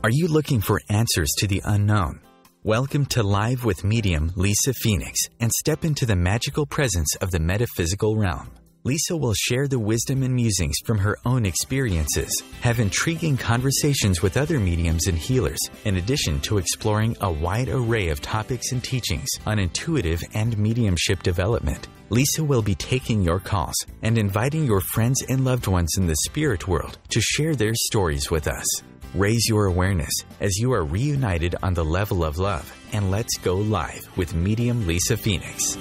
Are you looking for answers to the unknown? Welcome to Live with medium Lisa Phoenix and step into the magical presence of the metaphysical realm. Lisa will share the wisdom and musings from her own experiences, have intriguing conversations with other mediums and healers, in addition to exploring a wide array of topics and teachings on intuitive and mediumship development. Lisa will be taking your calls and inviting your friends and loved ones in the spirit world to share their stories with us. Raise your awareness as you are reunited on the level of love, and let's go live with medium Lisa Phoenix.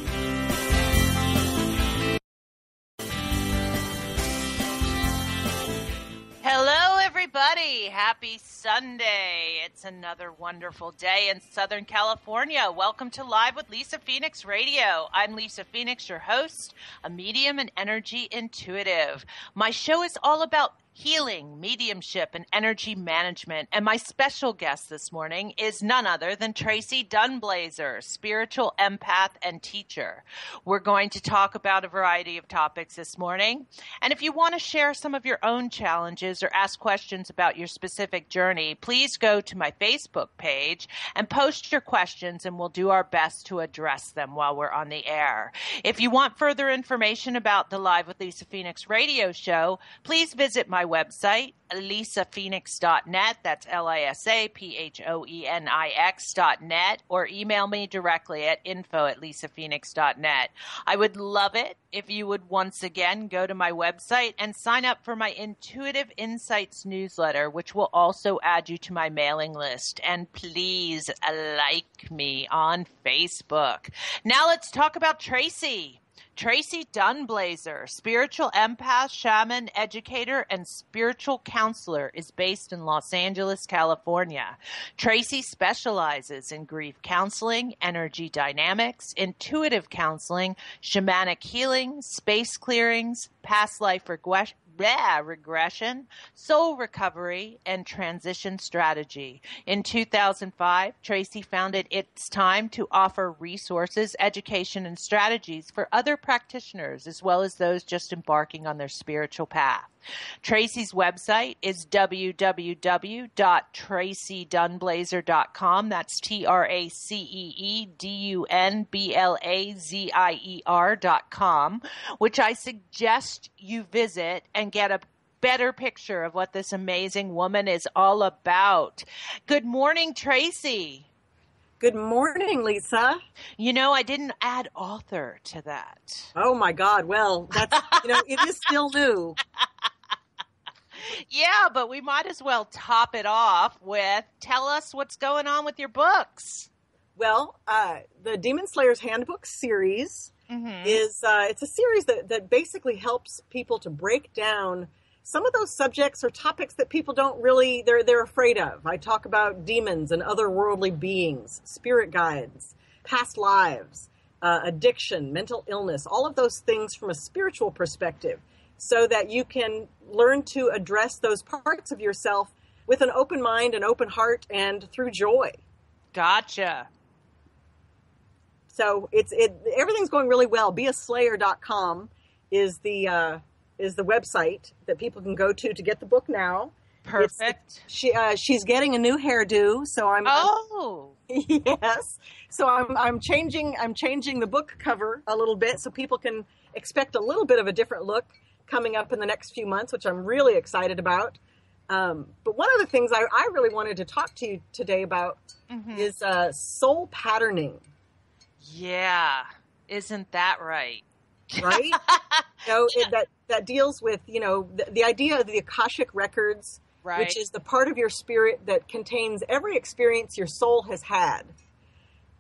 Hello, everybody. Happy Sunday. It's another wonderful day in Southern California. Welcome to Live with Lisa Phoenix Radio. I'm Lisa Phoenix, your host, a medium and energy intuitive. My show is all about healing, mediumship, and energy management. And my special guest this morning is none other than Tracy Dunblazer, spiritual empath and teacher. We're going to talk about a variety of topics this morning. And if you want to share some of your own challenges or ask questions about your specific journey, please go to my Facebook page and post your questions, and we'll do our best to address them while we're on the air. If you want further information about the Live with Lisa Phoenix radio show, please visit my website, lisaphoenix.net. That's LISAPHOENIX.net, or email me directly at info@lisaphoenix.net. I would love it if you would once again go to my website and sign up for my Intuitive Insights newsletter, which will also add you to my mailing list. And please like me on Facebook. Now let's talk about Tracy. Tracy Dunblazer, spiritual empath, shaman, educator, and spiritual counselor, is based in Los Angeles, California. Tracy specializes in grief counseling, energy dynamics, intuitive counseling, shamanic healing, space clearings, past life regression, soul recovery, and transition strategy. In 2005, Tracy founded It's Time to offer resources, education, and strategies for other practitioners, as well as those just embarking on their spiritual path. Tracy's website is www.tracydunblazer.com. That's TRACEEDUNBLAZIER.com, which I suggest you visit and get a better picture of what this amazing woman is all about. Good morning, Tracy. Good morning, Lisa. You know, I didn't add author to that. Oh my God. Well, that's, it is still new. Yeah, but we might as well top it off with, tell us what's going on with your books. Well, the Demon Slayer's Handbook series is, it's a series that basically helps people to break down some of those subjects or topics that people don't really, they're afraid of. I talk about demons and otherworldly beings, spirit guides, past lives, addiction, mental illness, all of those things from a spiritual perspective, so that you can learn to address those parts of yourself with an open mind, an open heart, and through joy. Gotcha. So everything's going really well. BeASlayer.com is the website that people can go to get the book now. Perfect. She's getting a new hairdo, so I'm yes. So I'm changing the book cover a little bit so people can expect a little bit of a different look coming up in the next few months, which I'm really excited about. But one of the things I really wanted to talk to you today about is soul patterning. Yeah. Isn't that right? Right? That deals with, the idea of the Akashic records, right, which is the part of your spirit that contains every experience your soul has had.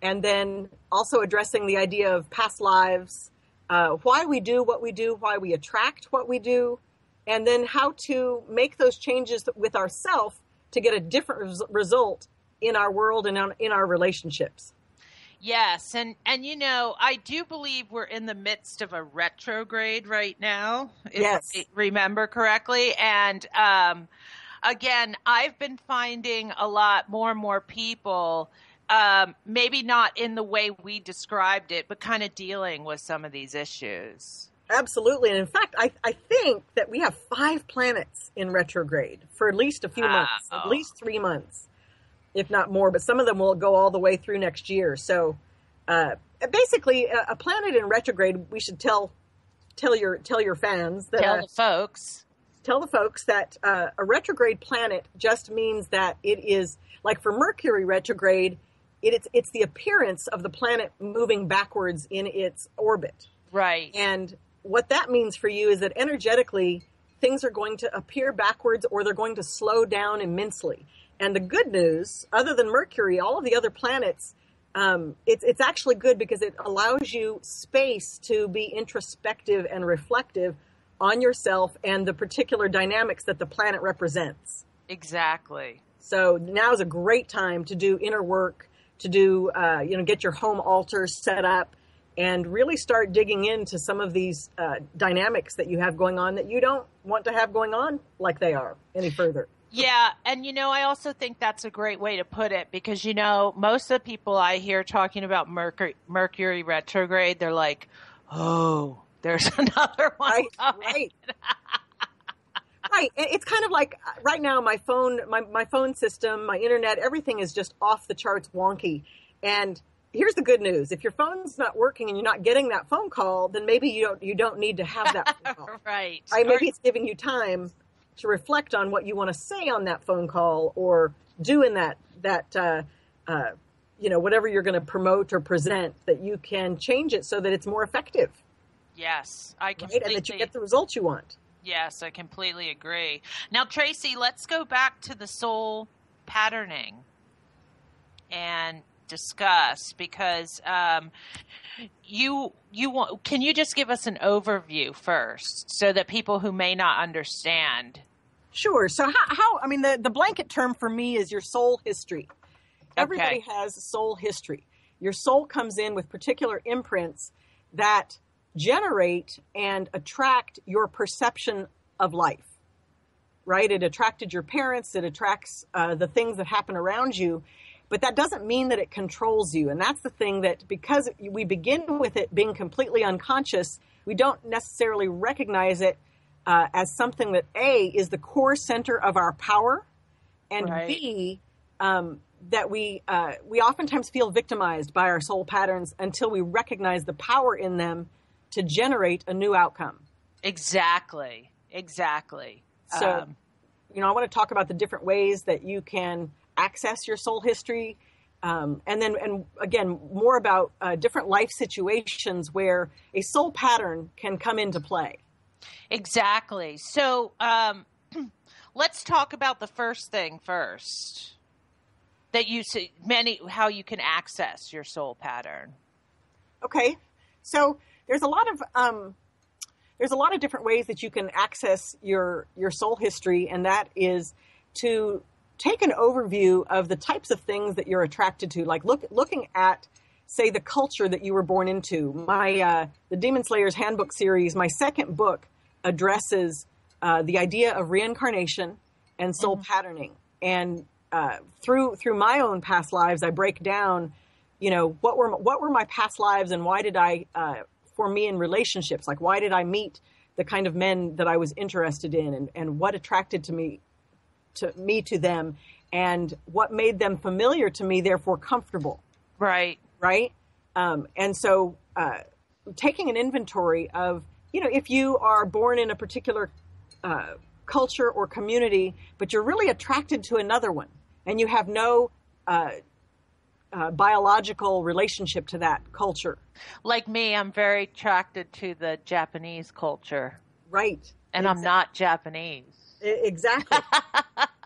And then also addressing the idea of past lives, why we do what we do, why we attract what we do, and then how to make those changes with ourselves to get a different result in our world and in our relationships. Yes, and I do believe we're in the midst of a retrograde right now, if I remember correctly. And again, I've been finding a lot more and more people, maybe not in the way we described it, but kind of dealing with some of these issues. Absolutely. And in fact, I think that we have 5 planets in retrograde for at least a few months, at least 3 months, if not more. But some of them will go all the way through next year. So basically, a planet in retrograde, we should tell your fans that tell the folks that a retrograde planet just means that it is, like for Mercury retrograde, it's the appearance of the planet moving backwards in its orbit. Right. And what that means for you is that energetically, things are going to appear backwards or they're going to slow down immensely. And the good news, other than Mercury, all of the other planets, it's actually good because it allows you space to be introspective and reflective on yourself and the particular dynamics that the planet represents. Exactly. So now is a great time to do inner work, to do, get your home altars set up, and really start digging into some of these dynamics that you have going on that you don't want to have going on like they are any further. Yeah. And, I also think that's a great way to put it because, most of the people I hear talking about Mercury retrograde, they're like, oh, there's another one. Right. Right. It's kind of like right now, my phone system, my internet, everything is just off the charts wonky. And here's the good news. If your phone's not working and you're not getting that phone call, then maybe you don't need to have that phone call. Right. Maybe it's giving you time to reflect on what you want to say on that phone call or do in that whatever you're going to promote or present, that you can change it so that it's more effective. Yes. And that you get the results you want. Yes, I completely agree. Now, Tracy, let's go back to the soul patterning and discuss because can you just give us an overview first so that people who may not understand? Sure. So the blanket term for me is your soul history. Everybody has soul history. Your soul comes in with particular imprints that generate and attract your perception of life, right? It attracted your parents. It attracts the things that happen around you. But that doesn't mean that it controls you. And that's the thing that because we begin with it being completely unconscious, we don't necessarily recognize it as something that A, is the core center of our power, and right. B, that we oftentimes feel victimized by our soul patterns until we recognize the power in them to generate a new outcome. Exactly. So, I want to talk about the different ways that you can access your soul history. And again, more about different life situations where a soul pattern can come into play. Exactly. So, let's talk about the first thing first. That you see how you can access your soul pattern. Okay. So there's a lot of different ways that you can access your soul history, and that is to take an overview of the types of things that you're attracted to, like looking at, say, the culture that you were born into. The Demon Slayer's Handbook series, my second book, addresses the idea of reincarnation and soul patterning. And through my own past lives, I break down, what were my past lives and why did I, for me in relationships, like why did I meet the kind of men that I was interested in and what attracted me to them and what made them familiar to me, therefore comfortable. Right. Right. And so taking an inventory of, if you are born in a particular culture or community, but you're really attracted to another one and you have no biological relationship to that culture. Like me, I'm very attracted to the Japanese culture. Right. And I'm not Japanese. Exactly.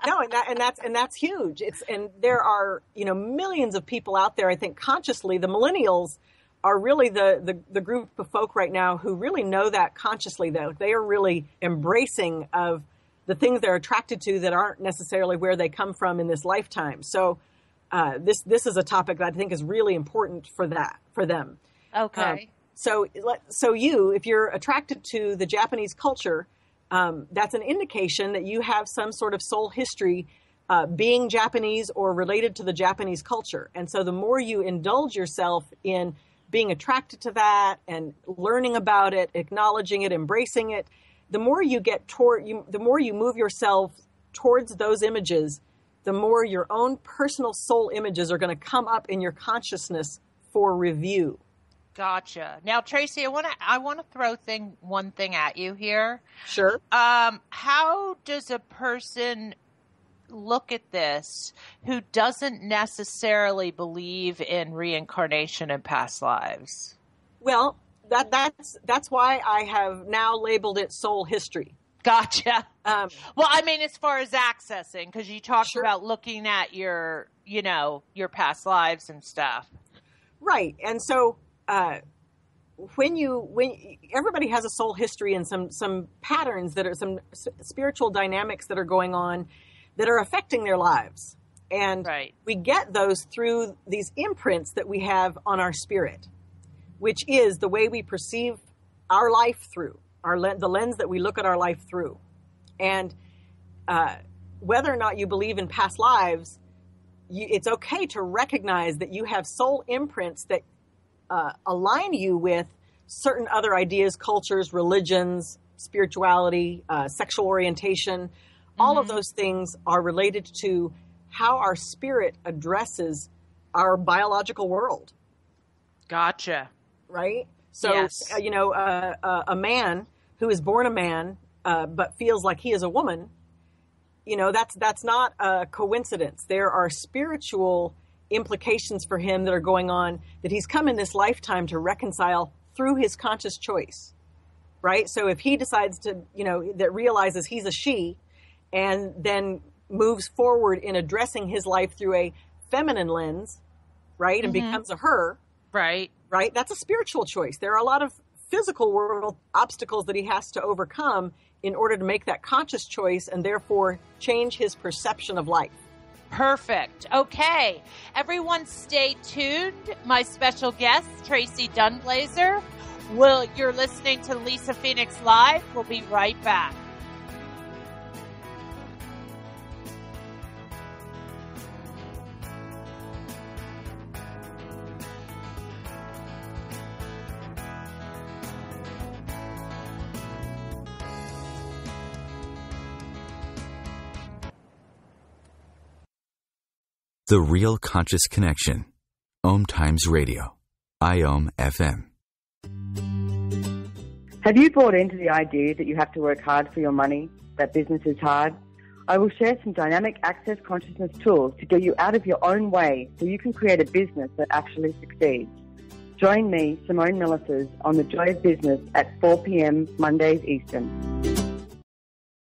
No, and that's huge. And there are, millions of people out there, I think consciously. The millennials are really the group of folk right now who really know that consciously, though. They are really embracing of the things they're attracted to that aren't necessarily where they come from in this lifetime. So this is a topic that I think is really important for them. Okay. So if you're attracted to the Japanese culture, that's an indication that you have some sort of soul history being Japanese or related to the Japanese culture. And so the more you indulge yourself in being attracted to that and learning about it, acknowledging it, embracing it, the more you get the more you move yourself towards those images, the more your own personal soul images are going to come up in your consciousness for review. Gotcha. Now, Tracy, I want to throw one thing at you here. Sure. How does a person look at this who doesn't necessarily believe in reincarnation and past lives? Well, that's why I have now labeled it soul history. Gotcha. Well, I mean, as far as accessing, because you talked Sure. about looking at your past lives and stuff. Right. And so when everybody has a soul history and some patterns that are some spiritual dynamics that are going on that are affecting their lives. And right. We get those through these imprints that we have on our spirit, which is the way we perceive our life through, the lens that we look at our life through. And whether or not you believe in past lives, it's okay to recognize that you have soul imprints that align you with certain other ideas, cultures, religions, spirituality, sexual orientation. All of those things are related to how our spirit addresses our biological world. Gotcha. Right? So, yes. A man who is born a man but feels like he is a woman, that's not a coincidence. There are spiritual implications for him that are going on that he's come in this lifetime to reconcile through his conscious choice. Right? So if he decides to, that realizes he's a she, and then moves forward in addressing his life through a feminine lens, right, and becomes a her, right, that's a spiritual choice. There are a lot of physical world obstacles that he has to overcome in order to make that conscious choice and therefore change his perception of life. Perfect. Okay. Everyone stay tuned. My special guest, Tracy Dunblazer. You're listening to Lisa Phoenix Live. We'll be right back. The Real Conscious Connection. OMTimes Radio. IOM FM. Have you bought into the idea that you have to work hard for your money, that business is hard? I will share some dynamic access consciousness tools to get you out of your own way so you can create a business that actually succeeds. Join me, Simone Millisers, on The Joy of Business at 4 p.m. Mondays Eastern.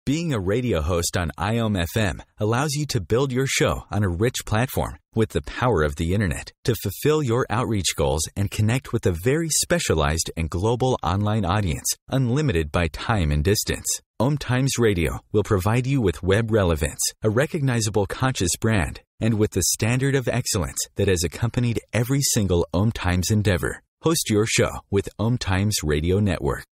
Being a radio host on IOM FM allows you to build your show on a rich platform with the power of the internet to fulfill your outreach goals and connect with a very specialized and global online audience, unlimited by time and distance. OMTimes Radio will provide you with web relevance, a recognizable conscious brand, and with the standard of excellence that has accompanied every single OMTimes endeavor. Host your show with OMTimes Radio Network.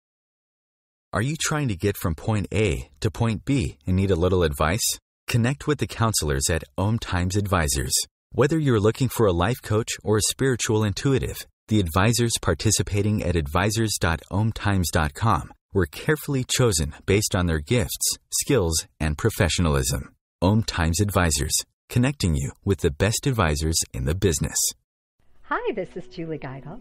Are you trying to get from point A to point B and need a little advice? Connect with the counselors at OMTimes Advisors. Whether you're looking for a life coach or a spiritual intuitive, the advisors participating at advisors.omtimes.com were carefully chosen based on their gifts, skills, and professionalism. OMTimes Advisors, connecting you with the best advisors in the business. Hi, this is Julie Geigel.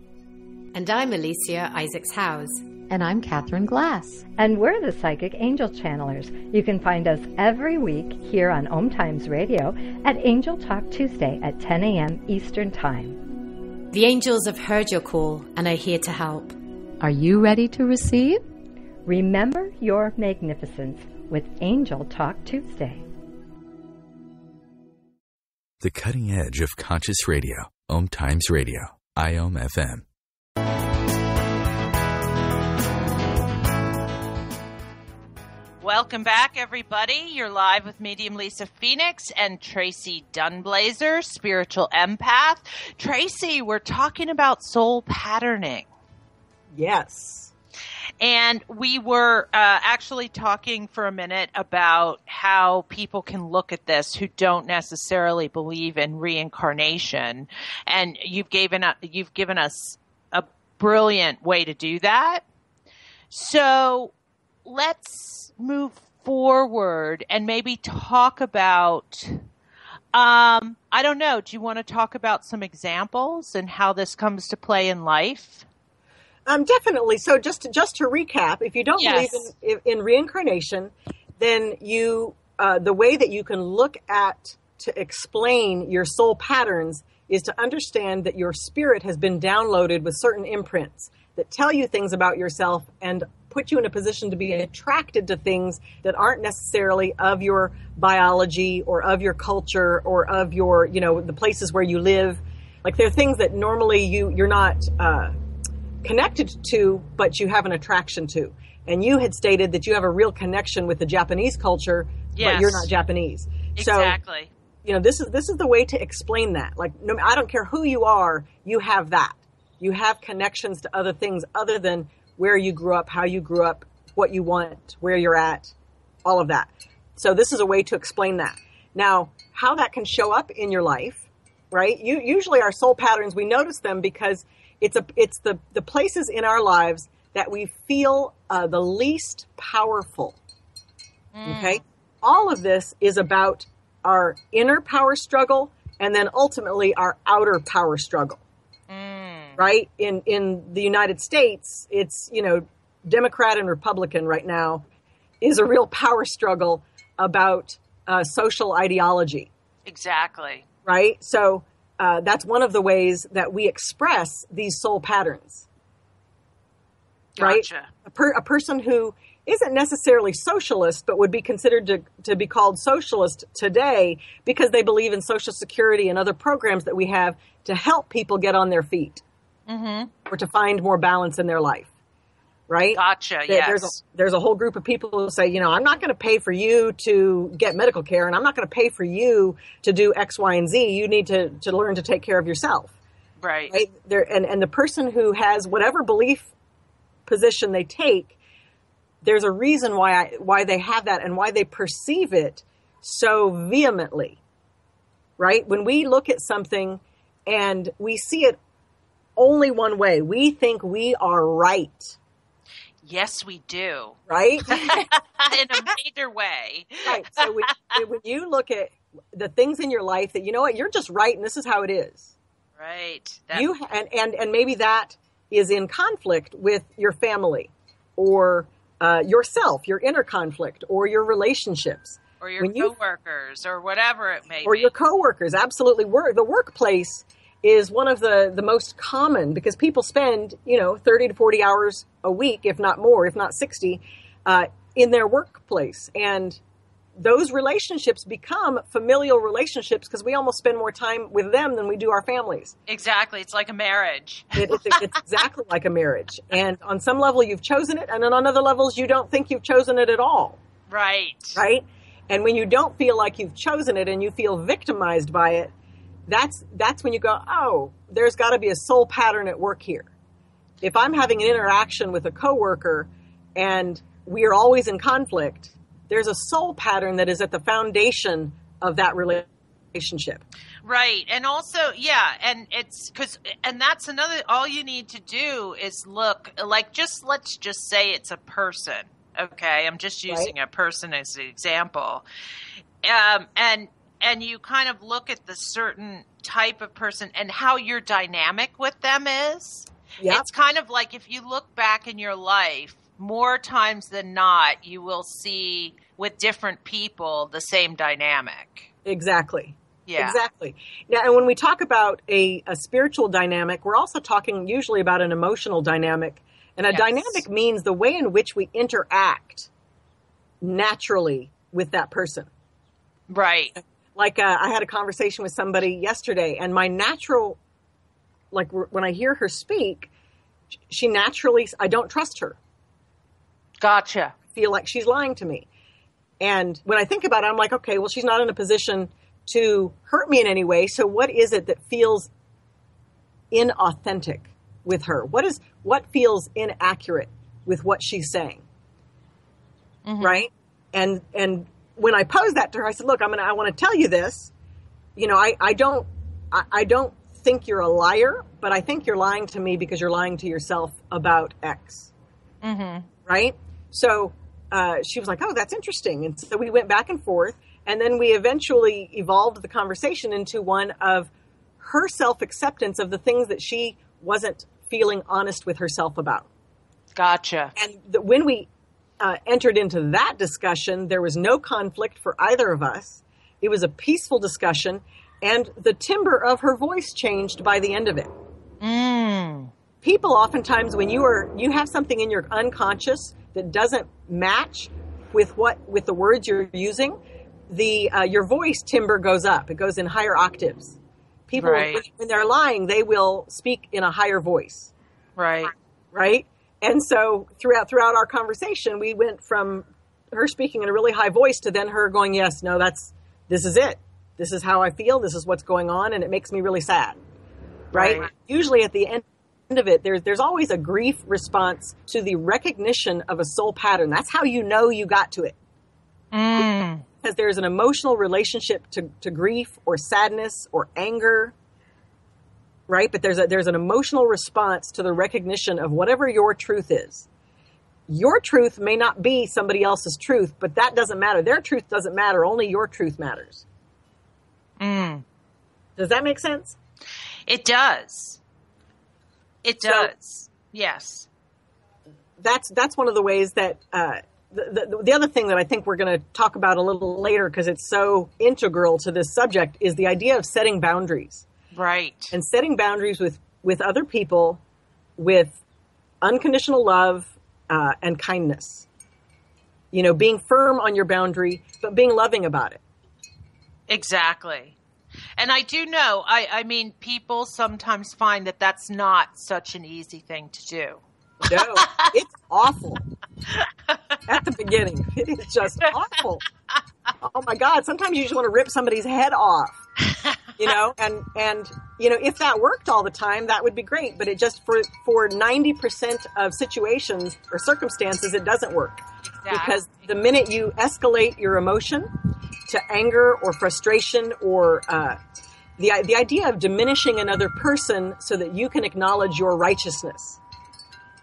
And I'm Alicia Isaacs-Howes. And I'm Catherine Glass. And we're the Psychic Angel Channelers. You can find us every week here on OMTimes Radio at Angel Talk Tuesday at 10 a.m. Eastern Time. The angels have heard your call and are here to help. Are you ready to receive? Remember your magnificence with Angel Talk Tuesday. The cutting edge of conscious radio. OMTimes Radio. IOM FM. Welcome back, everybody. You're live with Medium Lisa Phoenix and Tracy Dunblazer, spiritual empath. Tracy, we're talking about soul patterning. Yes. And we were actually talking for a minute about how people can look at this who don't necessarily believe in reincarnation. And you've given us brilliant way to do that. So let's move forward and maybe talk about, I don't know, do you want to talk about some examples and how this comes to play in life? Definitely. So just to recap, if you don't Yes. believe in reincarnation, then the way that you can look at to explain your soul patterns is to understand that your spirit has been downloaded with certain imprints that tell you things about yourself and put you in a position to be attracted to things that aren't necessarily of your biology or of your culture or of your, the places where you live. Like there are things that normally you're not connected to, but you have an attraction to. And you had stated that you have a real connection with the Japanese culture, Yes. but you're not Japanese. Exactly. So, this is the way to explain that. Like, I don't care who you are, you have that. You have connections to other things other than where you grew up, how you grew up, what you want, where you're at, all of that. So this is a way to explain that. Now, how that can show up in your life, right? Usually our soul patterns, we notice them because it's the places in our lives that we feel the least powerful. Okay? All of this is about our inner power struggle and then ultimately our outer power struggle. Right? In the United States, it's, Democrat and Republican right now is a real power struggle about social ideology. Exactly. Right? So that's one of the ways that we express these soul patterns. Gotcha. Right? A person who isn't necessarily socialist, but would be considered to be called socialist today because they believe in Social Security and other programs that we have to help people get on their feet or to find more balance in their life. Right? Gotcha. Yes. There's a whole group of people who say, I'm not going to pay for you to get medical care, and I'm not going to pay for you to do X, Y, and Z. You need to learn to take care of yourself. Right. And the person who has whatever belief position they take, there's a reason why they have that and why they perceive it so vehemently. Right? When we look at something and we see it only one way, we think we are right. Yes, we do. Right? In a major way. Right. So when you look at the things in your life that, you're just right and this is how it is. Right. And maybe that is in conflict with your family or yourself, your inner conflict or your relationships. Or your coworkers or whatever it may be. Or your coworkers, absolutely. The workplace is one of the most common because people spend, 30 to 40 hours a week, if not more, if not 60, in their workplace. And those relationships become familial relationships because we almost spend more time with them than we do our families. Exactly. It's like a marriage. It's exactly like a marriage. And on some level, you've chosen it. And then on other levels, you don't think you've chosen it at all. Right. Right? And when you don't feel like you've chosen it and you feel victimized by it, that's when you go, oh, there's got to be a soul pattern at work here. If I'm having an interaction with a coworker and we are always in conflict, there's a soul pattern that is at the foundation of that relationship. Right. And also, and and that's another, all you need to do is look, like, let's just say it's a person. Okay. I'm just using a person as an example. And you kind of look at the certain type of person and how your dynamic with them is. Yep. It's kind of like if you look back in your life, more times than not, you will see with different people the same dynamic. Exactly. Yeah. Exactly. Now, and when we talk about a spiritual dynamic, we're also talking usually about an emotional dynamic. And a dynamic means the way in which we interact naturally with that person. Right. Like I had a conversation with somebody yesterday, and my natural, like when I hear her speak, she naturally, I don't trust her. Gotcha. I feel like she's lying to me. And when I think about it, I'm like, okay, well, she's not in a position to hurt me in any way. So what is it that feels inauthentic with her? What feels inaccurate with what she's saying? Mm-hmm. Right? And when I posed that to her, I said, look, I want to tell you this. I don't think you're a liar, but I think you're lying to me because you're lying to yourself about X. Mm-hmm. Right? So she was like, oh, that's interesting. And so we went back and forth. And then we eventually evolved the conversation into one of her self-acceptance of the things that she wasn't feeling honest with herself about. Gotcha. And when we entered into that discussion, there was no conflict for either of us. It was a peaceful discussion, and the timbre of her voice changed by the end of it. People oftentimes, when you have something in your unconscious that doesn't match with the words you're using, your voice timbre goes up. It goes in higher octaves. People, right. when they're lying, they will speak in a higher voice. Right. Right? And so throughout our conversation, we went from her speaking in a really high voice to then her going, yes, no, this is it. This is how I feel. This is what's going on. And it makes me really sad. Right? Usually at the end of it, there's always a grief response to the recognition of a soul pattern. That's how you know you got to it. Because there's an emotional relationship to grief or sadness or anger, right? But there's an emotional response to the recognition of whatever your truth is. Your truth may not be somebody else's truth, but that doesn't matter. Their truth doesn't matter. Only your truth matters. Does that make sense? It does. It does. Yes. That's one of the ways that the other thing that I think we're going to talk about a little later, because it's so integral to this subject, is the idea of setting boundaries. Right. And setting boundaries with other people, with unconditional love and kindness. You know, being firm on your boundary, but being loving about it. Exactly. And I do know, I mean, people sometimes find that that's not such an easy thing to do. No, it's awful. At the beginning, it is just awful. Oh my God! Sometimes you just want to rip somebody's head off, you know. And you know, if that worked all the time, that would be great. But it just for 90% of situations or circumstances, it doesn't work. Exactly. Because the minute you escalate your emotion to anger or frustration or the idea of diminishing another person so that you can acknowledge your righteousness.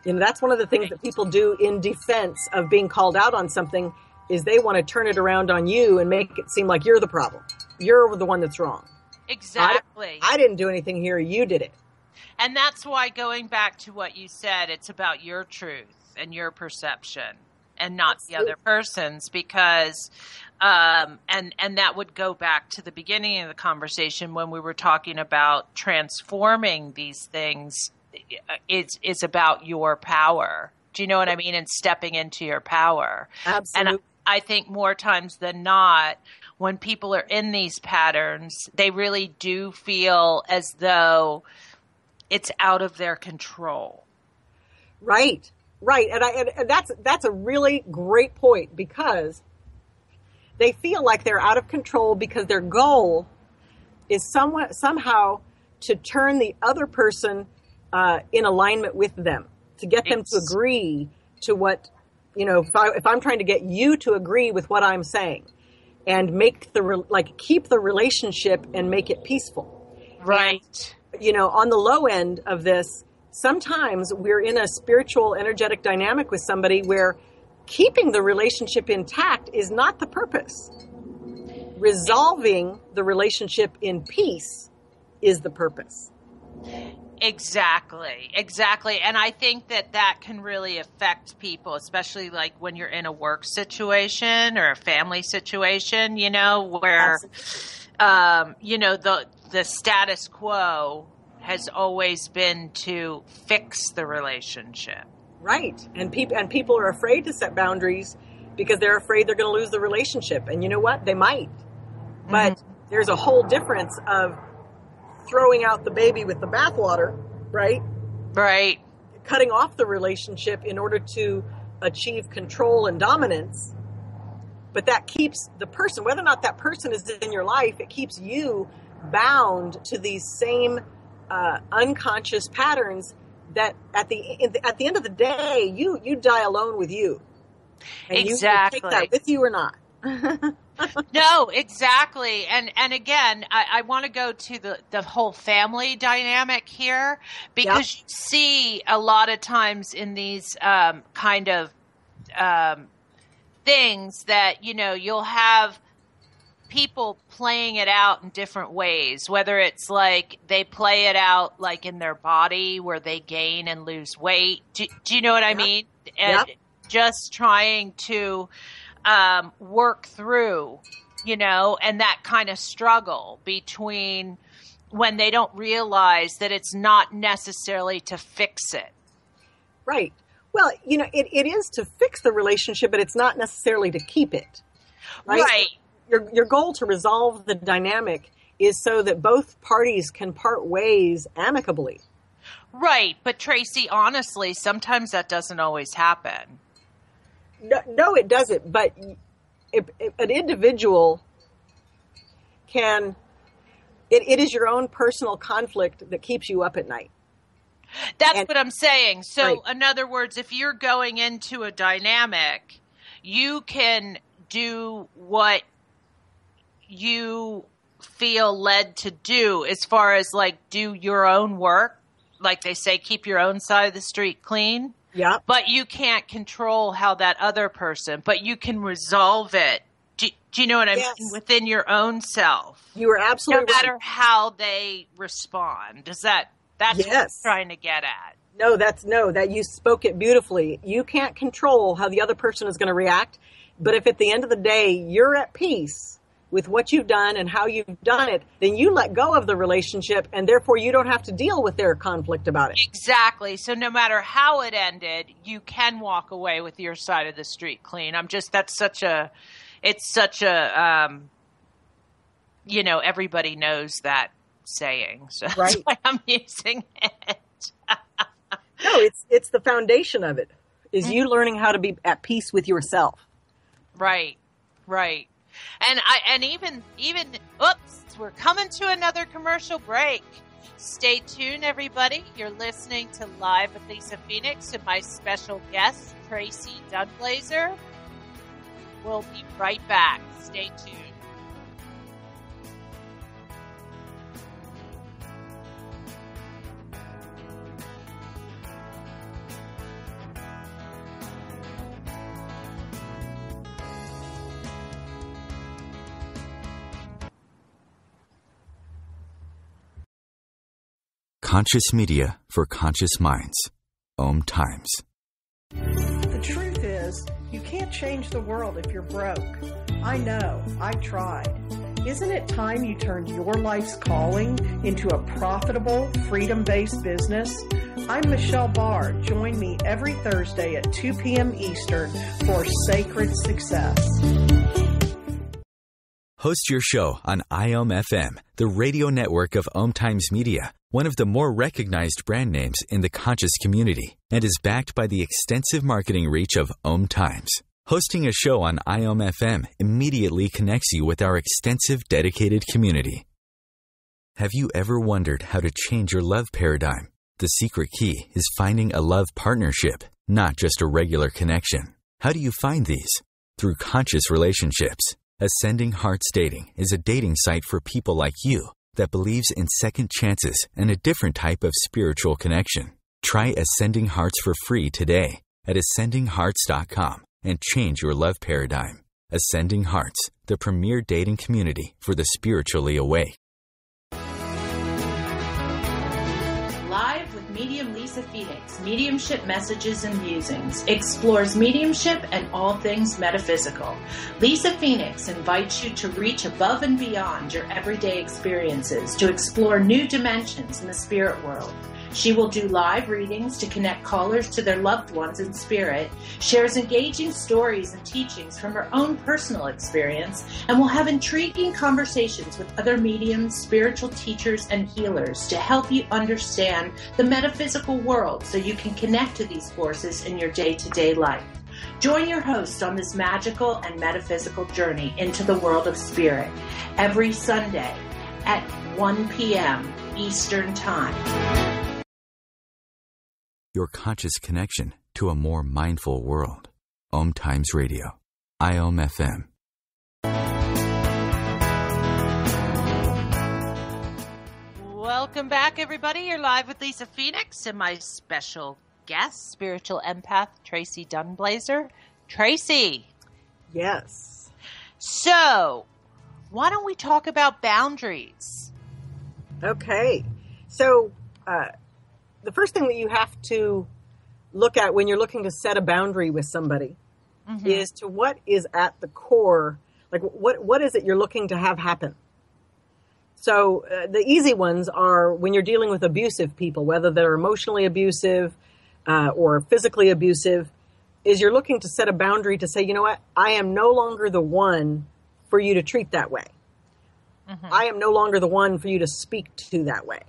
You know, that's one of the things that people do in defense of being called out on something, is they want to turn it around on you and make it seem like you're the problem. You're the one that's wrong. Exactly. I didn't do anything here. You did it. And that's why, going back to what you said, it's about your truth and your perception and not the other person's, because and that would go back to the beginning of the conversation when we were talking about transforming these things. It's about your power. Do you know what I mean? And stepping into your power. Absolutely. And I think more times than not, when people are in these patterns, they really do feel as though it's out of their control. Right. And that's a really great point, because they feel like they're out of control because their goal is somehow to turn the other person in alignment with them, to get them to agree to what, you know, if I'm trying to get you to agree with what I'm saying and make keep the relationship and make it peaceful. Right. And, you know, on the low end of this, sometimes we're in a spiritual, energetic dynamic with somebody where keeping the relationship intact is not the purpose. Resolving the relationship in peace is the purpose. Exactly. And I think that can really affect people, especially like when you're in a work situation or a family situation, you know, where, you know, the status quo has always been to fix the relationship. Right. And people are afraid to set boundaries because they're afraid they're going to lose the relationship. And you know what? They might. But there's a whole difference of throwing out the baby with the bathwater, right? Right. Cutting off the relationship in order to achieve control and dominance. But that keeps the person, whether or not that person is in your life, it keeps you bound to these same unconscious patterns that at the end of the day, you die alone with you. And exactly. you can take that with you or not. No, exactly. And again, I want to go to the whole family dynamic here, because you see a lot of times in these kind of things that, you'll have people playing it out in different ways, whether it's like they play it out like in their body where they gain and lose weight. Do you know what I mean? And just trying to work through, and that kind of struggle between when they don't realize that it's not necessarily to fix it. Right. Well, it is to fix the relationship, but it's not necessarily to keep it. Right. Your goal to resolve the dynamic is so that both parties can part ways amicably. Right. But Tracy, honestly, sometimes that doesn't always happen. No, it doesn't. But if an individual can, it is your own personal conflict that keeps you up at night. That's what I'm saying. So, in other words, if you're going into a dynamic, you can do what you feel led to do, as far as like do your own work. Like they say, keep your own side of the street clean. Yeah. But you can't control how that other person, but you can resolve it. Do you know what I mean? Within your own self. You are absolutely right. No matter how they respond. That's what I'm trying to get at. That you spoke it beautifully. You can't control how the other person is going to react. But if at the end of the day, you're at peace with what you've done and how you've done it, then you let go of the relationship, and therefore you don't have to deal with their conflict about it. Exactly. So no matter how it ended, you can walk away with your side of the street clean. It's such a, everybody knows that saying. So that's why I'm using it. No, it's the foundation of it, is you learning how to be at peace with yourself. Right. And even we're coming to another commercial break. Stay tuned, everybody. You're listening to Live with Lisa Phoenix and my special guest, Tracy Dunblazer. We'll be right back. Stay tuned. Conscious media for conscious minds. OMTimes. The truth is, you can't change the world if you're broke. I know. I tried. Isn't it time you turned your life's calling into a profitable, freedom-based business? I'm Michelle Barr. Join me every Thursday at 2 p.m. Eastern for Sacred Success. Host your show on IOM-FM, the radio network of OMTimes Media, one of the more recognized brand names in the conscious community, and is backed by the extensive marketing reach of OMTimes. Hosting a show on IOM-FM immediately connects you with our extensive dedicated community. Have you ever wondered how to change your love paradigm? The secret key is finding a love partnership, not just a regular connection. How do you find these? Through conscious relationships. Ascending Hearts Dating is a dating site for people like you that believes in second chances and a different type of spiritual connection. Try Ascending Hearts for free today at ascendinghearts.com and change your love paradigm. Ascending Hearts, the premier dating community for the spiritually awake. Live with medium Lisa Phoenix, Mediumship Messages and Musings, explores mediumship and all things metaphysical. Lisa Phoenix invites you to reach above and beyond your everyday experiences to explore new dimensions in the spirit world. She will do live readings to connect callers to their loved ones in spirit, shares engaging stories and teachings from her own personal experience, and will have intriguing conversations with other mediums, spiritual teachers, and healers to help you understand the metaphysical world so you can connect to these forces in your day-to-day life. Join your host on this magical and metaphysical journey into the world of spirit every Sunday at 1 p.m. Eastern Time. Your conscious connection to a more mindful world. OMTimes Radio. IOM-FM. Welcome back, everybody. You're live with Lisa Phoenix and my special guest, spiritual empath Tracy Dunblazer. Tracy. Yes. So, why don't we talk about boundaries? Okay. So, the first thing that you have to look at when you're looking to set a boundary with somebody is to what is at the core, like what is it you're looking to have happen? So the easy ones are when you're dealing with abusive people, whether they're emotionally abusive or physically abusive, is you're looking to set a boundary to say, you know what, I am no longer the one for you to treat that way. I am no longer the one for you to speak to that way.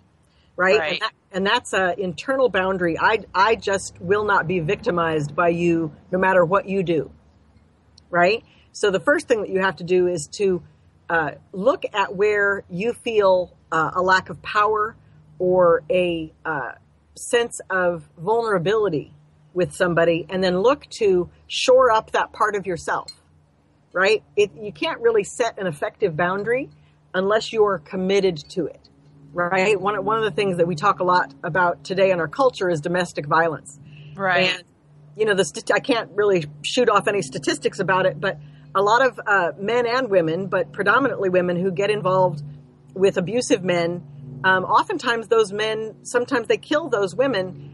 Right? And that's an internal boundary. I just will not be victimized by you no matter what you do. Right? So the first thing that you have to do is to look at where you feel a lack of power or a sense of vulnerability with somebody, and then look to shore up that part of yourself, right? You can't really set an effective boundary unless you're committed to it, right? One of the things that we talk a lot about today in our culture is domestic violence. Right. And, you know, I can't really shoot off any statistics about it, but a lot of men and women, but predominantly women who get involved with abusive men, oftentimes those men, sometimes they kill those women.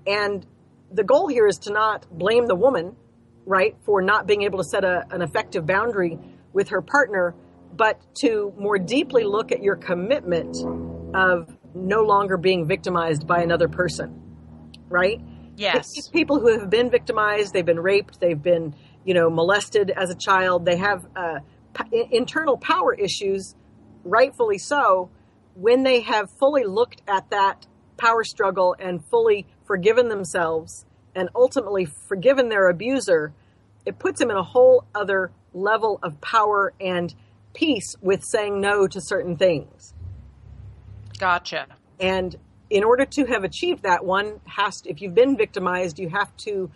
And the goal here is to not blame the woman, right, for not being able to set an effective boundary with her partner, but to more deeply look at your commitment of no longer being victimized by another person, right? Yes. These people who have been victimized, they've been raped, they've been, molested as a child, they have internal power issues, rightfully so. When they have fully looked at that power struggle and fully forgiven themselves and ultimately forgiven their abuser, it puts them in a whole other level of power and peace with saying no to certain things. Gotcha. And in order to have achieved that, one has to, if you've been victimized, you have to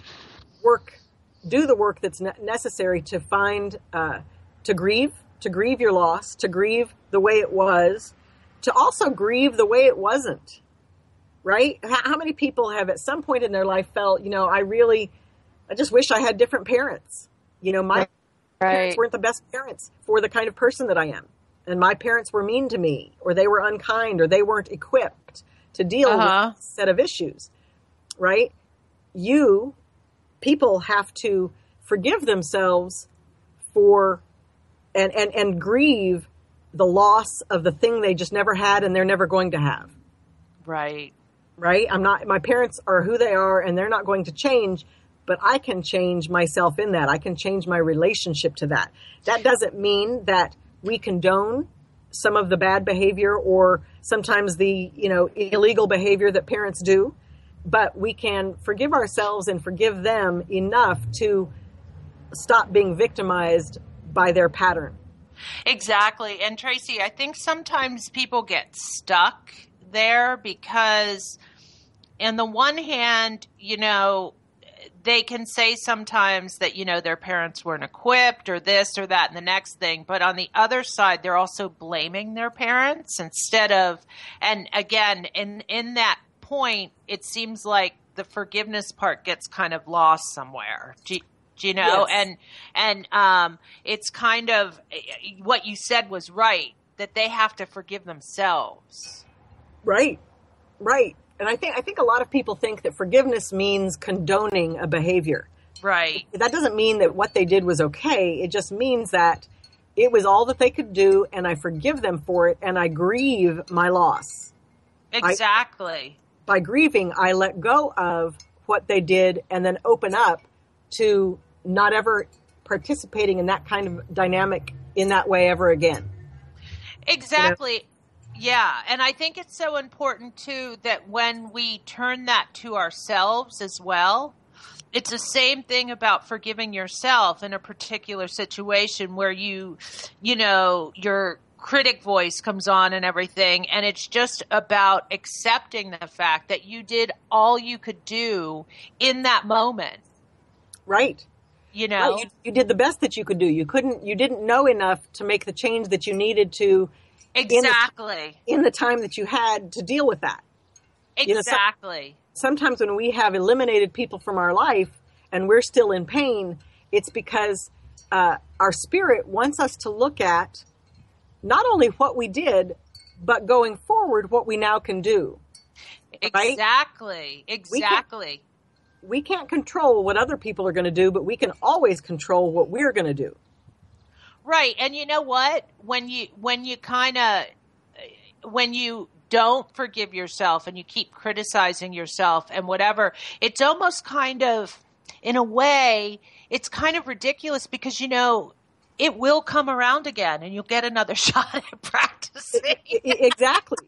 do the work that's necessary to find, to grieve your loss, to grieve the way it was, to also grieve the way it wasn't, right? How many people have at some point in their life felt, I just wish I had different parents. My parents weren't the best parents for the kind of person that I am. And my parents were mean to me, or they were unkind, or they weren't equipped to deal with a set of issues, right? People have to forgive themselves for and grieve the loss of the thing they just never had and they're never going to have. Right. Right? My parents are who they are and they're not going to change, but I can change myself in that. I can change my relationship to that. That doesn't mean that we condone some of the bad behavior or sometimes the, illegal behavior that parents do. But we can forgive ourselves and forgive them enough to stop being victimized by their pattern. Exactly. And Tracy, I think sometimes people get stuck there because on the one hand, they can say sometimes that, their parents weren't equipped or this or that and the next thing. But on the other side, they're also blaming their parents instead of, and again, in that point, it seems like the forgiveness part gets kind of lost somewhere. Do you know? Yes. And it's kind of what you said was right, that they have to forgive themselves. Right. And I think a lot of people think that forgiveness means condoning a behavior. Right. That doesn't mean that what they did was okay. It just means that it was all that they could do, and I forgive them for it, and I grieve my loss. Exactly. By grieving, I let go of what they did and then open up to not ever participating in that kind of dynamic in that way ever again. Exactly. Yeah. And I think it's so important too that when we turn that to ourselves as well, it's the same thing about forgiving yourself in a particular situation where your critic voice comes on and everything. And it's just about accepting the fact that you did all you could do in that moment. Right. you know? Right. You did the best that you could do. You didn't know enough to make the change that you needed to. Exactly. In the time that you had to deal with that. Exactly. Sometimes when we have eliminated people from our life and we're still in pain, it's because our spirit wants us to look at not only what we did, but going forward, what we now can do. Right? Exactly. We can't control what other people are going to do, but we can always control what we're going to do. Right. And you know what? When you don't forgive yourself and you keep criticizing yourself and whatever, it's almost kind of, in a way, it's kind of ridiculous because, you know, it will come around again and you'll get another shot at practicing. Exactly.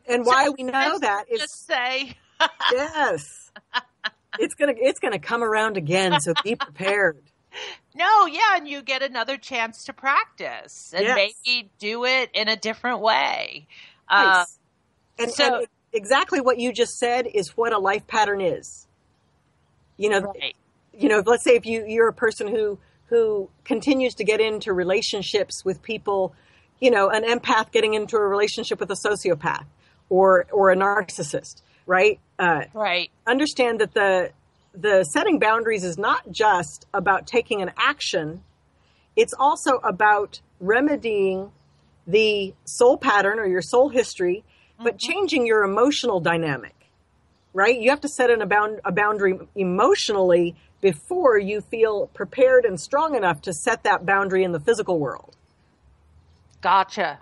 Why we know that is just say, yes, it's going to come around again. So be prepared. No, yeah, and you get another chance to practice and maybe do it in a different way. Nice. And exactly what you just said is what a life pattern is. Right. Let's say if you're a person who continues to get into relationships with people, an empath getting into a relationship with a sociopath or a narcissist, right? Right. Understand that the setting boundaries is not just about taking an action. It's also about remedying the soul pattern or your soul history, but changing your emotional dynamic, right? You have to set a boundary emotionally before you feel prepared and strong enough to set that boundary in the physical world. Gotcha.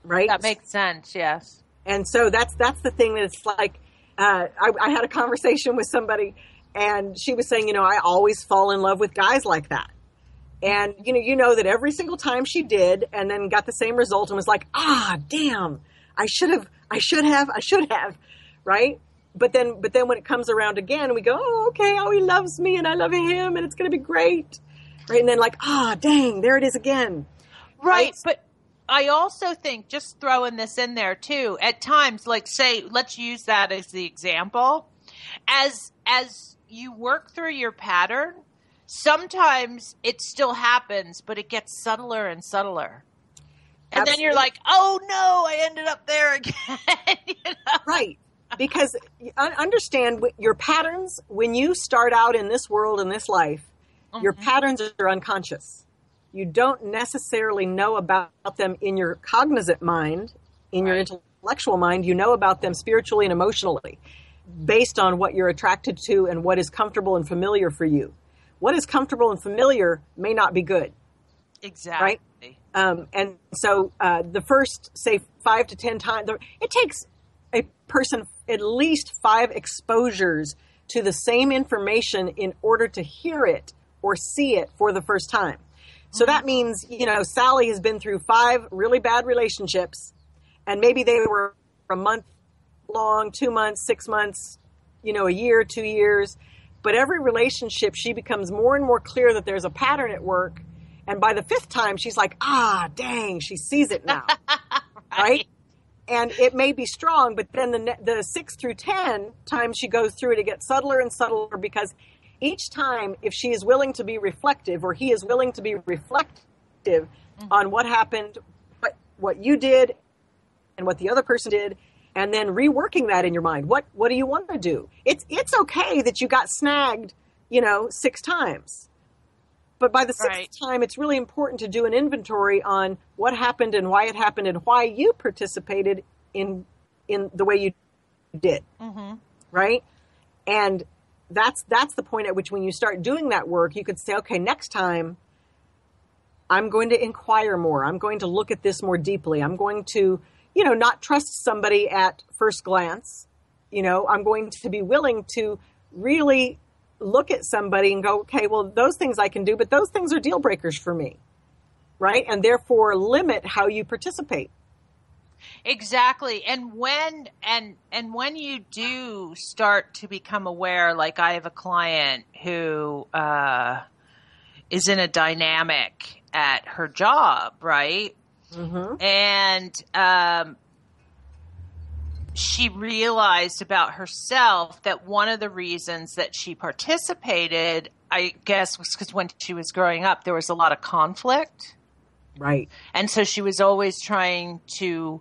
Right? That makes sense, yes. And so that's the thing that it's like, I had a conversation with somebody and she was saying, I always fall in love with guys like that. And, you know that every single time she did and then got the same result and was like, damn, I should have, right? But then when it comes around again, we go, okay, he loves me and I love him and it's going to be great. Right. And then dang, there it is again. Right. But I also think, just throwing this in there too, at times, let's use that as the example. As you work through your pattern, sometimes it still happens, but it gets subtler and subtler. And Absolutely. Then you're like, oh no, I ended up there again. Right. Because understand your patterns, when you start out in this world, in this life, your patterns are unconscious. You don't necessarily know about them in your cognizant mind, in your intellectual mind. You know about them spiritually and emotionally, based on what you're attracted to and what is comfortable and familiar for you. What is comfortable and familiar may not be good. Exactly. Right? And so the first, say, 5 to 10 times, it takes a person at least 5 exposures to the same information in order to hear it or see it for the first time. So that means, Sally has been through 5 really bad relationships, and maybe they were a month long, 2 months, 6 months, a year, 2 years. But every relationship, she becomes more and more clear that there's a pattern at work. And by the 5th time, she's like, dang, she sees it now. Right? And it may be strong, but then the 6 through 10 times she goes through it, it gets subtler and subtler, because each time, if she is willing to be reflective, or he is willing to be reflective on what happened, what you did and what the other person did, and then reworking that in your mind. What do you want to do? It's okay that you got snagged, 6 times. But by the 6th time, it's really important to do an inventory on what happened and why it happened and why you participated in the way you did. Right? And that's the point at which, when you start doing that work, you could say, okay, next time I'm going to inquire more. I'm going to look at this more deeply. I'm going to, not trust somebody at first glance. I'm going to be willing to really look at somebody and go, okay, well, those things I can do, but those things are deal breakers for me. Right? And therefore limit how you participate. Exactly. And when you do start to become aware, like I have a client who is in a dynamic at her job, right? And she realized about herself that one of the reasons that she participated I guess was because when she was growing up, there was a lot of conflict. Right. And so she was always trying to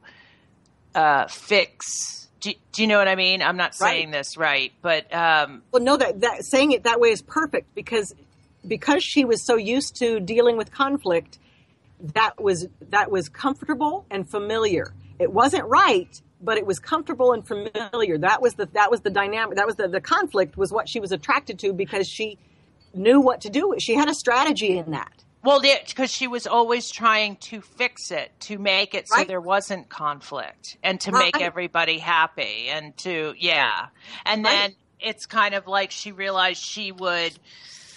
fix. Do you know what I mean? I'm not saying this right, but well, no, that saying it that way is perfect because she was so used to dealing with conflict, that was comfortable and familiar. It wasn't right, but it was comfortable and familiar. That was the dynamic. That was the conflict was what she was attracted to because she knew what to do. She had a strategy in that. Well, yeah, because she was always trying to fix it, to make it so there wasn't conflict and to make everybody happy and to, And then it's kind of like she realized she would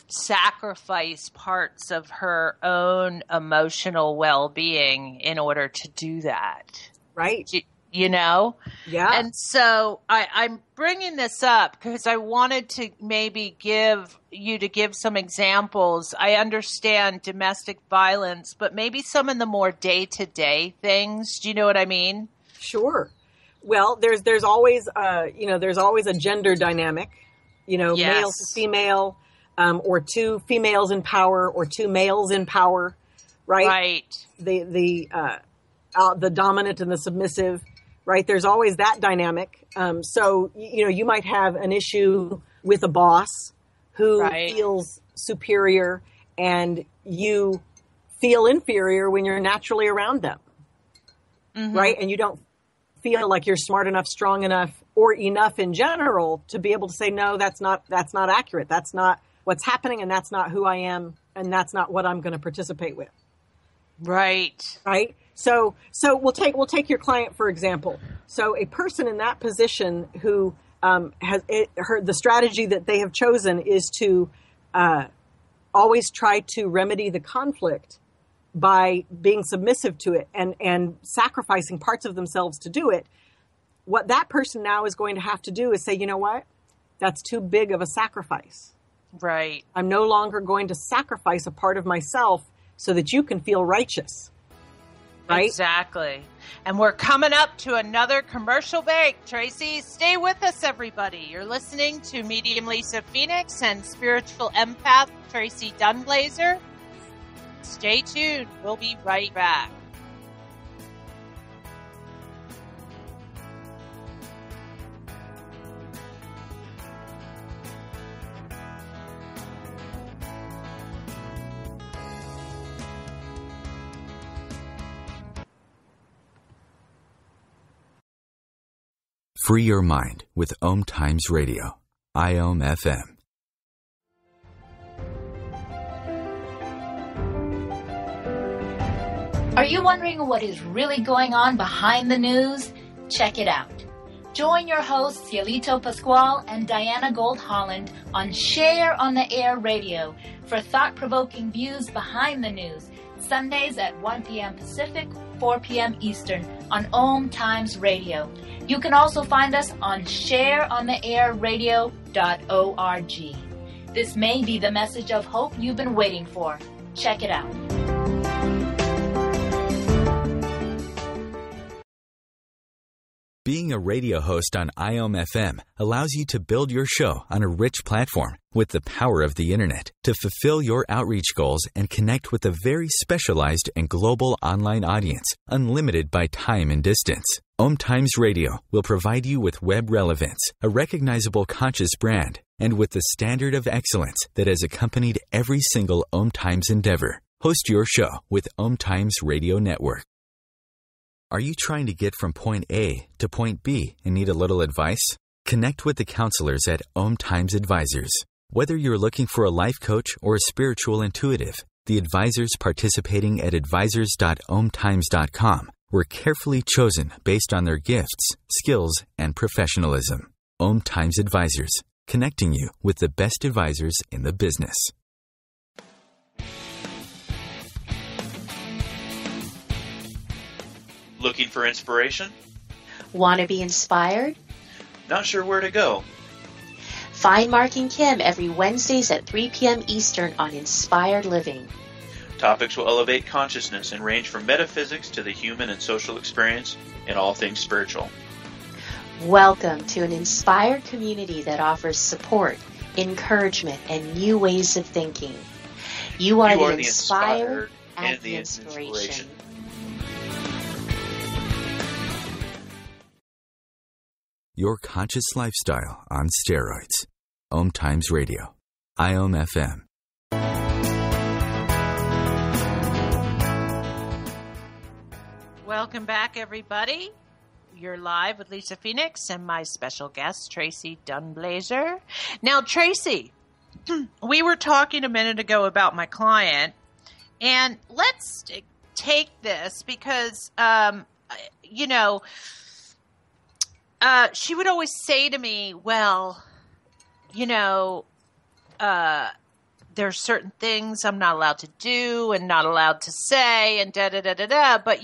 sacrifice parts of her own emotional well-being in order to do that. Right. You know? Yeah. And so I'm bringing this up because I wanted to maybe give some examples. I understand domestic violence, but maybe some of the more day-to-day things. Do you know what I mean? Sure. Well, there's always a gender dynamic, male to female, or two females in power or two males in power, right? Right. The dominant and the submissive. Right. There's always that dynamic. So, you might have an issue with a boss who feels superior and you feel inferior when you're naturally around them. Mm-hmm. Right. And you don't feel like you're smart enough, strong enough, or enough in general to be able to say, no, that's not accurate. That's not what's happening. And that's not who I am. And that's not what I'm going to participate with. Right. Right. So we'll take your client, for example. So a person in that position who the strategy that they have chosen is to always try to remedy the conflict by being submissive to it and sacrificing parts of themselves to do it. What that person now is going to have to do is say, you know what? That's too big of a sacrifice. Right. I'm no longer going to sacrifice a part of myself so that you can feel righteous. Right? Exactly. And we're coming up to another commercial break. Tracy, stay with us, everybody. You're listening to Medium Lisa Phoenix and Spiritual Empath Tracy Dunblazer. Stay tuned. We'll be right back. Free your mind with OMTimes Radio, IOM FM. Are you wondering what is really going on behind the news? Check it out. Join your hosts Cielito Pascual and Diana Gold Holland on Share on the Air Radio for thought-provoking views behind the news, Sundays at 1 p.m. Pacific, 4 p.m. Eastern on OMTimes Radio. You can also find us on shareontheairradio.org. This may be the message of hope you've been waiting for. Check it out. Being a radio host on IOM FM allows you to build your show on a rich platform with the power of the internet to fulfill your outreach goals and connect with a very specialized and global online audience, unlimited by time and distance. OMTimes Radio will provide you with web relevance, a recognizable conscious brand, and with the standard of excellence that has accompanied every single OMTimes endeavor. Host your show with OMTimes Radio Network. Are you trying to get from point A to point B and need a little advice? Connect with the counselors at OMTimes Advisors. Whether you're looking for a life coach or a spiritual intuitive, the advisors participating at advisors.omtimes.com were carefully chosen based on their gifts, skills, and professionalism. OMTimes Advisors, connecting you with the best advisors in the business. Looking for inspiration? Want to be inspired? Not sure where to go? Find Mark and Kim every Wednesdays at 3 p.m. Eastern on Inspired Living. Topics will elevate consciousness and range from metaphysics to the human and social experience and all things spiritual. Welcome to an inspired community that offers support, encouragement, and new ways of thinking. You are the inspired and the inspiration. Your conscious lifestyle on steroids. OMTimes Radio. IOM FM. Welcome back, everybody. You're live with Lisa Phoenix and my special guest, Tracy Dunblazer. Now, Tracy, we were talking a minute ago about my client, and let's take this because, she would always say to me, well, there's certain things I'm not allowed to do and not allowed to say and da-da-da-da-da. But,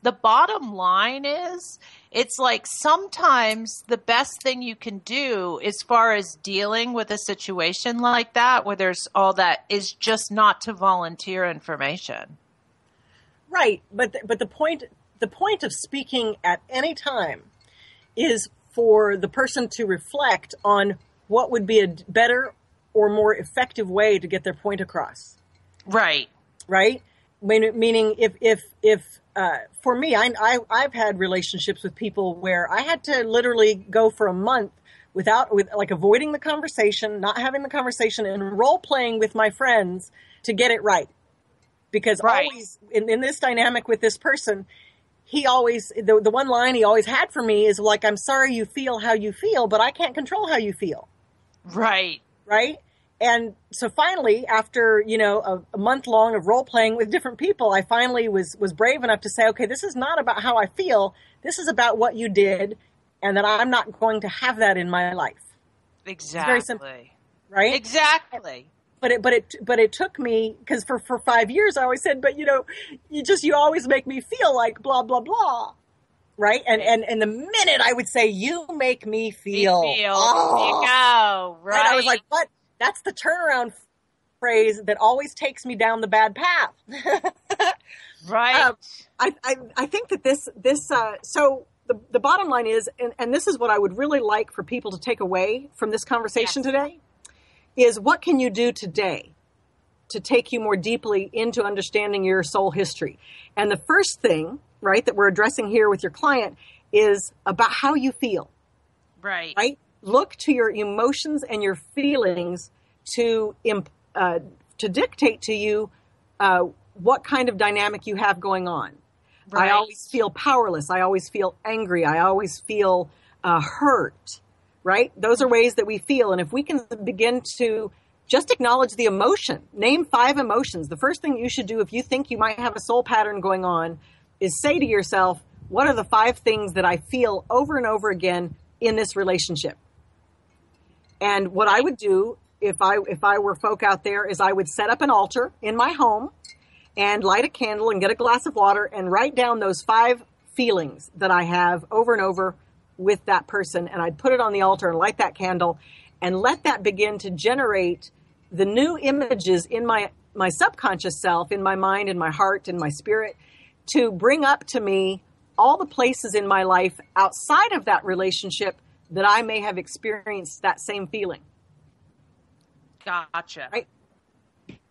the bottom line is it's like sometimes the best thing you can do as far as dealing with a situation like that, where there's all that, is just not to volunteer information. Right. But the point of speaking at any time is for the person to reflect on what would be a better or more effective way to get their point across. Right. Right? Meaning if for me, I've had relationships with people where I had to literally go for a month with avoiding the conversation, not having the conversation, and role playing with my friends to get it right. Because always in this dynamic with this person, he always, the one line he always had for me is like, I'm sorry you feel how you feel, but I can't control how you feel. Right. Right? And so finally, after, a month long of role playing with different people, I finally was brave enough to say, okay, this is not about how I feel. This is about what you did, and that I'm not going to have that in my life. Exactly. It's very simple, right? Exactly. But it took me, because for 5 years I always said, but you always make me feel like blah, blah, blah. Right? And the minute I would say, you make me feel. There you go. Right. And I was like, what? That's the turnaround phrase that always takes me down the bad path. Right. I think that so the bottom line is, and this is what I would really like for people to take away from this conversation today, is what can you do today to take you more deeply into understanding your soul history? And the first thing, right, that we're addressing here with your client is about how you feel. Right. Right? Look to your emotions and your feelings to dictate to you what kind of dynamic you have going on. Right. I always feel powerless. I always feel angry. I always feel hurt. Right? Those are ways that we feel. And if we can begin to just acknowledge the emotion, name 5 emotions. The first thing you should do if you think you might have a soul pattern going on is say to yourself, what are the 5 things that I feel over and over again in this relationship? And what I would do if I were folk out there is I would set up an altar in my home and light a candle and get a glass of water and write down those 5 feelings that I have over and over with that person. And I'd put it on the altar and light that candle and let that begin to generate the new images in my subconscious self, in my mind, in my heart, in my spirit, to bring up to me all the places in my life outside of that relationship that I may have experienced that same feeling. Gotcha. Right?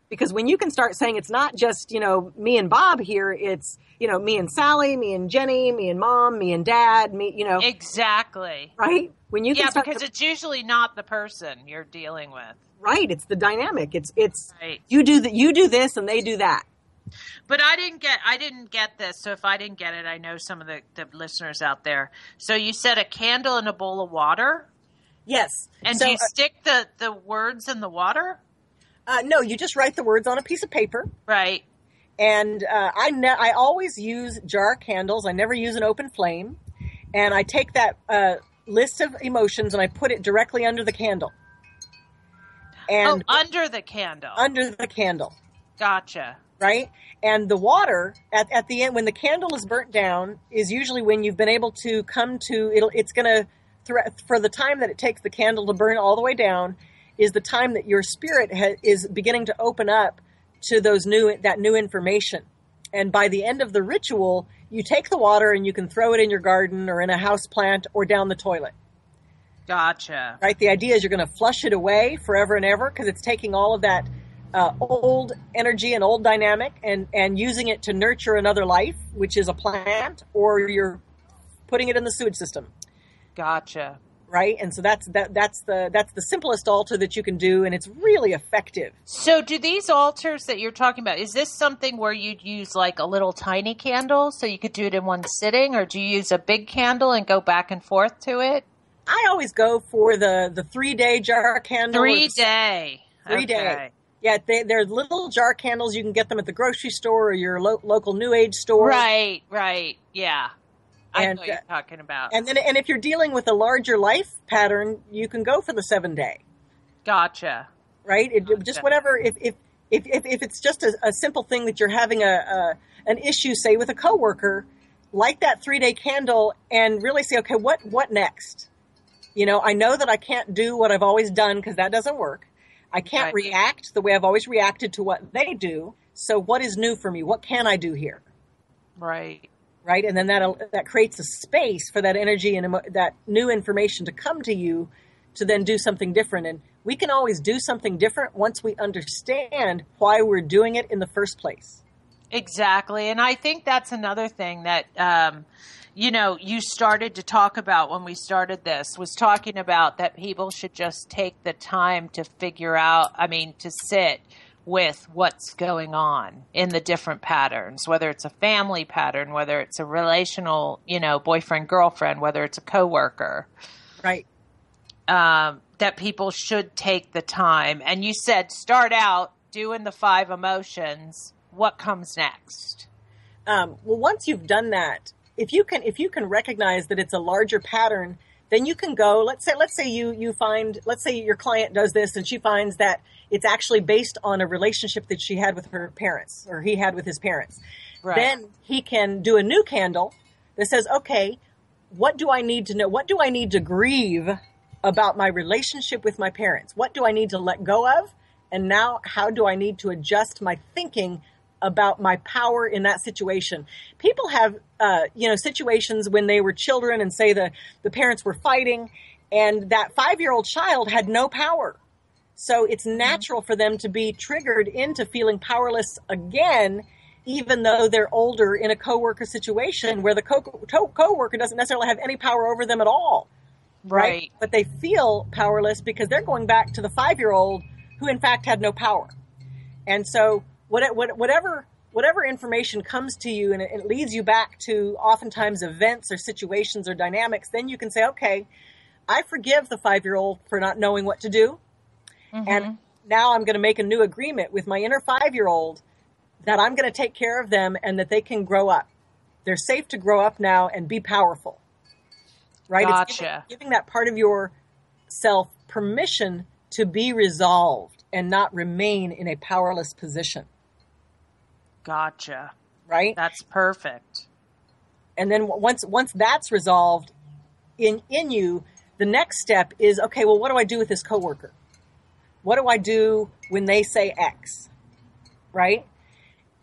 Because when you can start saying it's not just, me and Bob here, it's, me and Sally, me and Jenny, me and Mom, me and Dad, me. Exactly. Right? When you can start because it's usually not the person you're dealing with. Right. It's the dynamic. It's right. You do this and they do that. But I didn't get this. So if I didn't get it, I know some of the listeners out there. So you said a candle in a bowl of water? Yes. And so, do you stick the words in the water? No, you just write the words on a piece of paper. Right. And I always use jar candles. I never use an open flame. And I take that list of emotions and I put it directly under the candle. And under the candle. Under the candle. Gotcha. Right? And the water at the end, when the candle is burnt down, is usually when you've been able to come to it. It's going to, for the time that it takes the candle to burn all the way down, is the time that your spirit is beginning to open up to that new information. And by the end of the ritual, you take the water and you can throw it in your garden or in a house plant or down the toilet. Gotcha. Right? The idea is you're going to flush it away forever and ever because it's taking all of that old energy and old dynamic and using it to nurture another life, which is a plant, or you're putting it in the sewage system. Gotcha. Right? And so that's the simplest altar that you can do, and it's really effective. So do these altars that you're talking about, is this something where you'd use like a little tiny candle so you could do it in one sitting, or do you use a big candle and go back and forth to it? I always go for the 3-day jar candle. 3-day. 3-day. Yeah, they're little jar candles. You can get them at the grocery store or your local New Age store. Right. Yeah. I know what you're talking about. And if you're dealing with a larger life pattern, you can go for the 7-day. Gotcha. Right? Just whatever. If it's just a simple thing that you're having an issue, say with a coworker, light that 3-day candle and really say, okay, what next? I know that I can't do what I've always done because that doesn't work. I can't react the way I've always reacted to what they do. So what is new for me? What can I do here? Right. Right. And then that creates a space for that energy and that new information to come to you to then do something different. And we can always do something different once we understand why we're doing it in the first place. Exactly. And I think that's another thing that, you started to talk about when we started this, was talking about that people should just take the time to figure out, to sit with what's going on in the different patterns, whether it's a family pattern, whether it's a relational, boyfriend, girlfriend, whether it's a coworker. Right. That people should take the time. And you said, start out doing the 5 emotions. What comes next? Well, once you've done that, if you can recognize that it's a larger pattern, then you can go, let's say you find, let's say your client does this and she finds that it's actually based on a relationship that she had with her parents or he had with his parents. Right. Then he can do a new candle that says, okay, what do I need to know? What do I need to grieve about my relationship with my parents? What do I need to let go of? And now how do I need to adjust my thinking about my power in that situation? People have, situations when they were children and say the parents were fighting and that 5-year-old child had no power. So it's natural for them to be triggered into feeling powerless again, even though they're older in a coworker situation where the coworker doesn't necessarily have any power over them at all. Right? But they feel powerless because they're going back to the 5-year-old who in fact had no power. And so whatever information comes to you and it leads you back to oftentimes events or situations or dynamics, then you can say, okay, I forgive the 5-year-old for not knowing what to do. Mm-hmm. And now I'm going to make a new agreement with my inner 5-year-old that I'm going to take care of them and that they can grow up. They're safe to grow up now and be powerful. Right? Gotcha. It's giving that part of yourself permission to be resolved and not remain in a powerless position. Gotcha. Right? That's perfect. And then once that's resolved in you, the next step is, okay, well, what do I do with this coworker? What do I do when they say X? Right?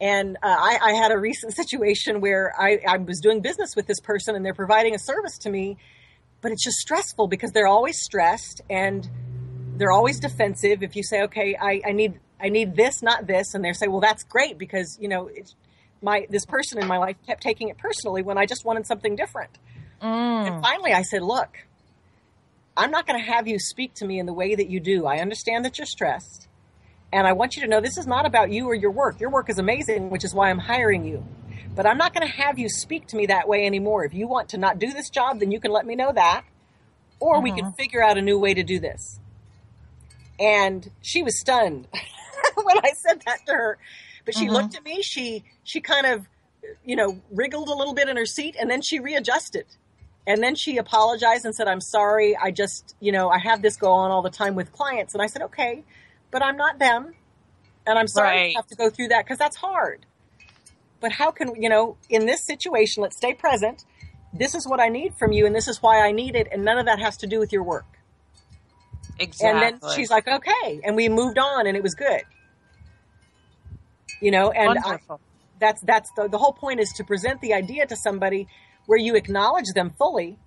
And I had a recent situation where I was doing business with this person and they're providing a service to me, but it's just stressful because they're always stressed and they're always defensive. If you say, okay, I need this, not this. And they say, well, that's great because, this person in my life kept taking it personally when I just wanted something different. And finally I said, look, I'm not going to have you speak to me in the way that you do. I understand that you're stressed. And I want you to know this is not about you or your work. Your work is amazing, which is why I'm hiring you. But I'm not going to have you speak to me that way anymore. If you want to not do this job, then you can let me know that. Or we can figure out a new way to do this. And she was stunned when I said that to her. But she looked at me. She kind of, wriggled a little bit in her seat. And then she readjusted. And then she apologized and said, I'm sorry. I just, I have this go on all the time with clients. And I said, okay, but I'm not them. And I'm sorry you have to go through that because that's hard. But how can, in this situation, let's stay present. This is what I need from you. And this is why I need it. And none of that has to do with your work. Exactly. And then she's like, okay. And we moved on and it was good. And wonderful. That's the whole point is to present the idea to somebody where you acknowledge them fully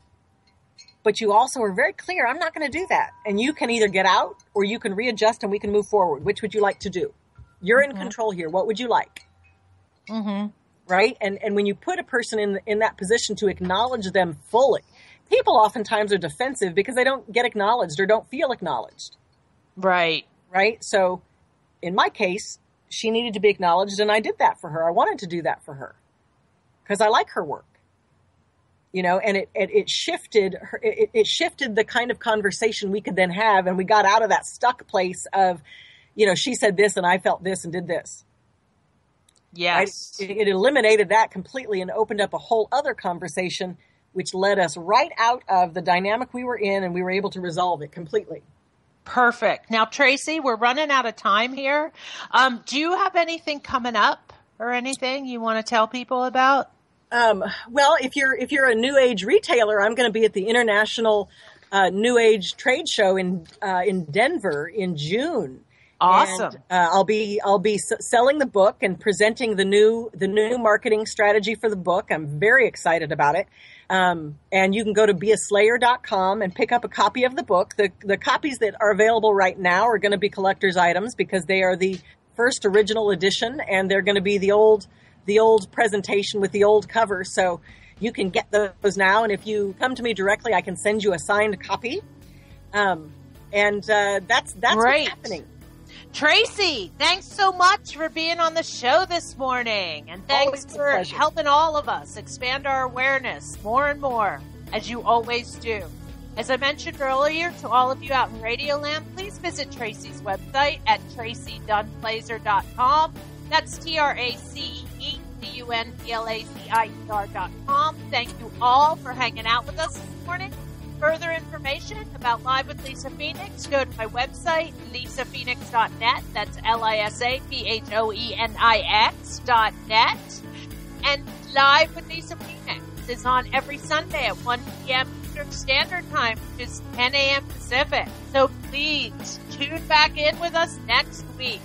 but you also are very clear, I'm not going to do that. And you can either get out or you can readjust and we can move forward. Which would you like to do? You're in control here. What would you like? Right? And when you put a person in that position to acknowledge them fully, people oftentimes are defensive because they don't get acknowledged or don't feel acknowledged. Right. Right? So in my case, she needed to be acknowledged, and I did that for her. I wanted to do that for her because I like her work. You know, and it shifted it shifted the kind of conversation we could then have, and we got out of that stuck place of, you know, she said this and I felt this and did this. Yes. Right? It eliminated that completely and opened up a whole other conversation, which led us right out of the dynamic we were in, and we were able to resolve it completely. Perfect. Now, Tracy, we're running out of time here. Do you have anything coming up or anything you want to tell people about? Well, if you're a New Age retailer, I'm going to be at the International New Age Trade Show in Denver in June. Awesome. And, I'll be selling the book and presenting the new marketing strategy for the book. I'm very excited about it. And you can go to beaslayer.com and pick up a copy of the book. The copies that are available right now are going to be collector's items because they are the first original edition, and they're going to be the old presentation with the old cover. So you can get those now. And if you come to me directly, I can send you a signed copy. That's what's happening. Tracy, thanks so much for being on the show this morning. And thanks for helping all of us expand our awareness more and more, as you always do. As I mentioned earlier, to all of you out in Radioland, please visit Tracy's website at tracydunplazer.com. That's TRACEDUNPLAZIER.com. Thank you all for hanging out with us this morning. Further information about Live with Lisa Phoenix, go to my website, lisaphoenix.net. That's LISAPHOENIX.net. And Live with Lisa Phoenix is on every Sunday at 1 p.m. Eastern Standard Time, which is 10 a.m. Pacific. So please tune back in with us next week.